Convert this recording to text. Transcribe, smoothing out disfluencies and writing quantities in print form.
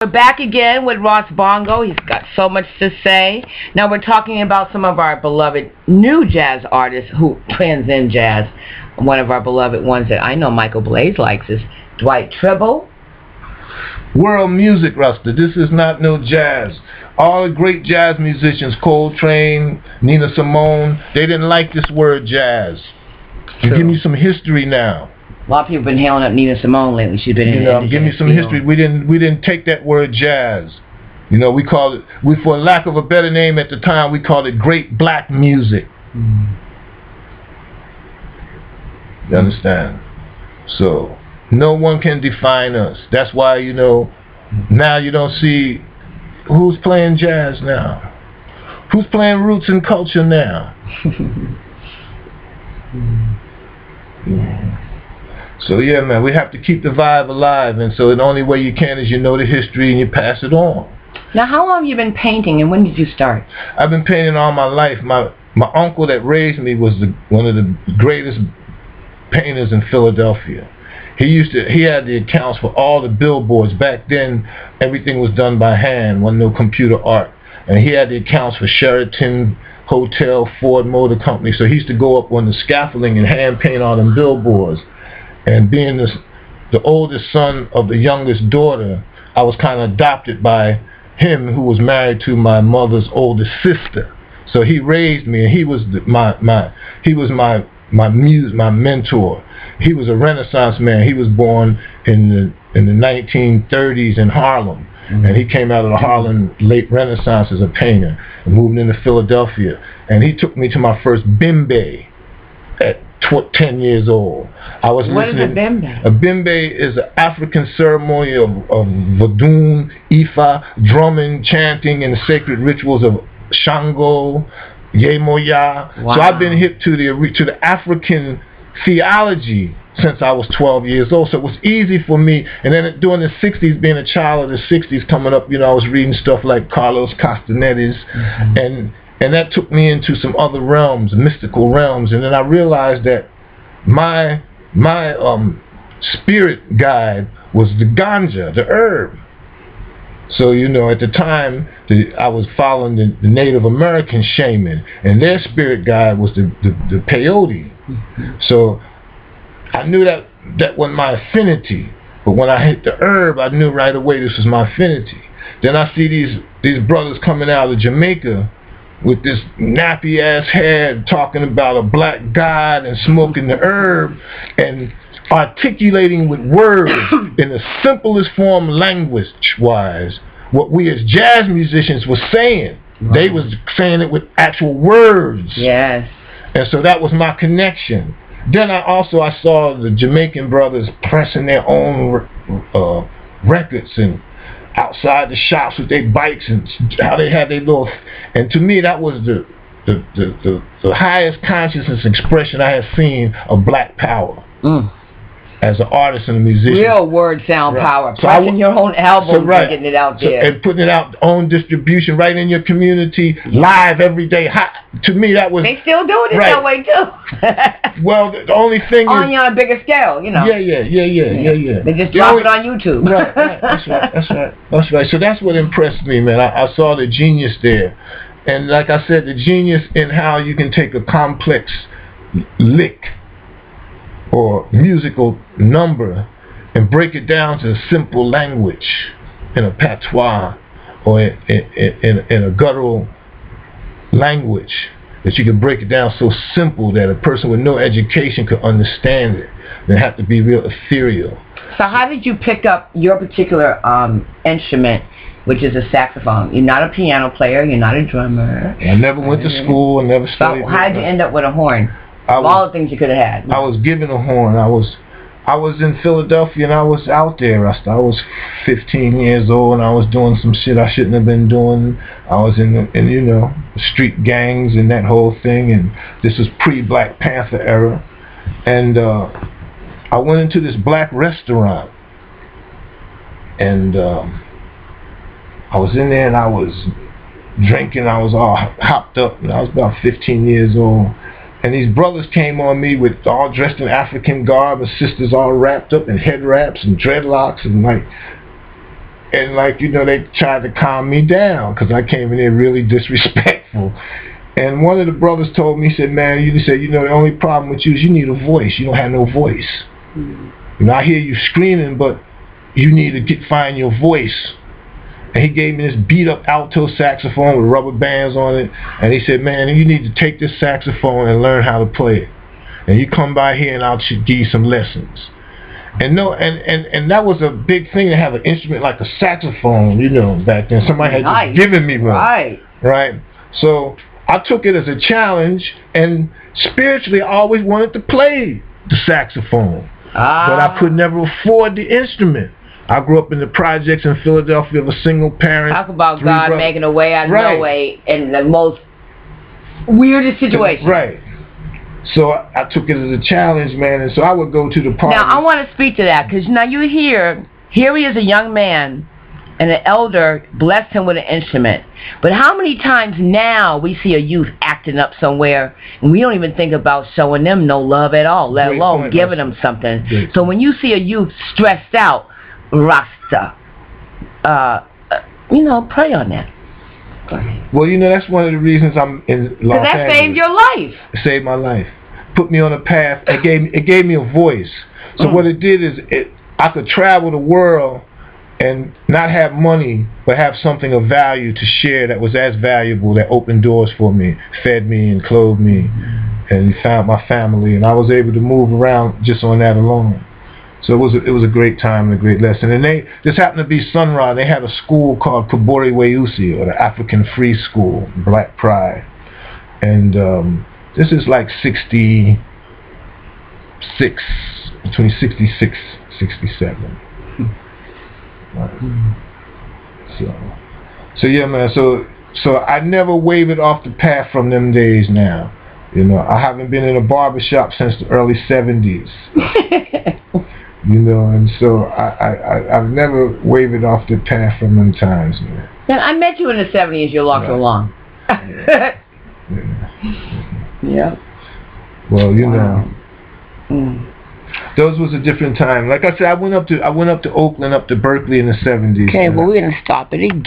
We're back again with Ras Bongo. He's got so much to say. Now we're talking about some of our beloved new jazz artists who transcend jazz. One of our beloved ones that I know Michael Blaze likes is Dwight Tribble. World music, Rasta. This is not no jazz. All the great jazz musicians, Coltrane, Nina Simone, they didn't like this word jazz. You give me some history now. A lot of people have been hailing up Nina Simone lately. She's been give me some history. We didn't take that word jazz. You know, we called it, for lack of a better name at the time, we called it great black music. You understand? So no one can define us. That's why, you know, now you don't see who's playing jazz now. Who's playing roots and culture now? So yeah, man, we have to keep the vibe alive, and so the only way you can is you know the history and you pass it on. Now, how long have you been painting, and when did you start? I've been painting all my life. My uncle that raised me was one of the greatest painters in Philadelphia. He had the accounts for all the billboards. Back then, everything was done by hand, wasn't no computer art. And he had the accounts for Sheraton Hotel, Ford Motor Company. So he used to go up on the scaffolding and hand paint all them billboards. And being the oldest son of the youngest daughter, I was kind of adopted by him, who was married to my mother's oldest sister. So he raised me, and he was my mentor. He was a Renaissance man. He was born in the 1930s in Harlem, and he came out of the Harlem late Renaissance as a painter and moved into Philadelphia. And he took me to my first bimbe at 10 years old. What is a bimbe? A bimbe is an African ceremony of Vodun, Ifa, drumming, chanting, and sacred rituals of Shango, Yemoya. Wow. So I've been hip to the African theology since I was 12 years old. So it was easy for me. And then during the 60s, being a child of the 60s coming up, you know, I was reading stuff like Carlos Castaneda's, and that took me into some other realms, mystical realms. And then I realized that my spirit guide was the ganja, the herb. So, you know, at the time, I was following the Native American shaman, and their spirit guide was the peyote. So I knew that wasn't my affinity. But when I hit the herb, I knew right away this was my affinity. Then I see these brothers coming out of Jamaica with this nappy ass hair, talking about a black god and smoking the herb and articulating with words in the simplest form, language wise, what we as jazz musicians were saying. Right. They was saying it with actual words. Yes. And so that was my connection. Then I saw the Jamaican brothers pressing their own records and outside the shops with their bikes, and how they had their little, and to me that was the highest consciousness expression I had seen of black power. As an artist and a musician. Real word sound power. So pressing your own album and getting it out there. And putting it out, own distribution right in your community, live every day. To me that was... They still doing it that way too. Well, the only thing on a bigger scale, you know. Yeah. They just drop it on YouTube. Right. That's right. So that's what impressed me, man. I saw the genius there. And like I said, the genius in how you can take a complex lick or musical number and break it down to a simple language in a patois or in a guttural language, that you can break it down so simple that a person with no education could understand it. They have to be real ethereal. So how did you pick up your particular instrument, which is a saxophone? You're not a piano player, you're not a drummer. I never went to school, I never studied. So how did you end up with a horn? All the things you could have had. I was given a horn. I was in Philadelphia and I was out there. I was 15 years old and I was doing some shit I shouldn't have been doing. I was in you know, street gangs and that whole thing, and this was pre-Black Panther era. And I went into this black restaurant, and I was in there and I was drinking. I was all hopped up, and I was about 15 years old. And these brothers came on me with all dressed in African garb, and sisters all wrapped up in head wraps and dreadlocks, and and like, you know, they tried to calm me down because I came in there really disrespectful. And one of the brothers told me, he said, man, you know, the only problem with you is you need a voice. You don't have no voice. You know, I hear you screaming, but you need to find your voice. And he gave me this beat up alto saxophone with rubber bands on it. And he said, man, you need to take this saxophone and learn how to play it. And you come by here and I'll give you some lessons. And that was a big thing to have an instrument like a saxophone, you know, back then. Somebody had just given me one. Right. So I took it as a challenge, and spiritually I always wanted to play the saxophone. But I could never afford the instrument. I grew up in the projects in Philadelphia of a single parent. Talk about God making a way out of no way in the most weirdest situation. Right. So I took it as a challenge, man, and so I would go to the party. Now, I want to speak to that, because now you here he is a young man, and an elder blessed him with an instrument. But how many times now we see a youth acting up somewhere, and we don't even think about showing them no love at all, let alone giving them something. So when you see a youth stressed out, Rasta, you know, pray on that. Well, you know, that's one of the reasons I'm in Los Angeles. That saved your life. It saved my life. Put me on a path. It gave me a voice. So what it did is I could travel the world and not have money, but have something of value to share that was as valuable, that opened doors for me, fed me and clothed me, and found my family, and I was able to move around just on that alone. So it was a great time and a great lesson. And this happened to be Sunrise. They had a school called Kabore Weusi, or the African Free School, Black Pride. And this is like 66, between 66, 67. So yeah, man. So I never wavered off the path from them days. Now, you know, I haven't been in a barbershop since the early 70s. You know, and so I've never wavered off the path from them times, man. And I met you in the 70s. You walked along. Yeah. Well, you know. Those was a different time. Like I said, I went up to Oakland, up to Berkeley in the 70s. Okay, well, we're going to stop it again.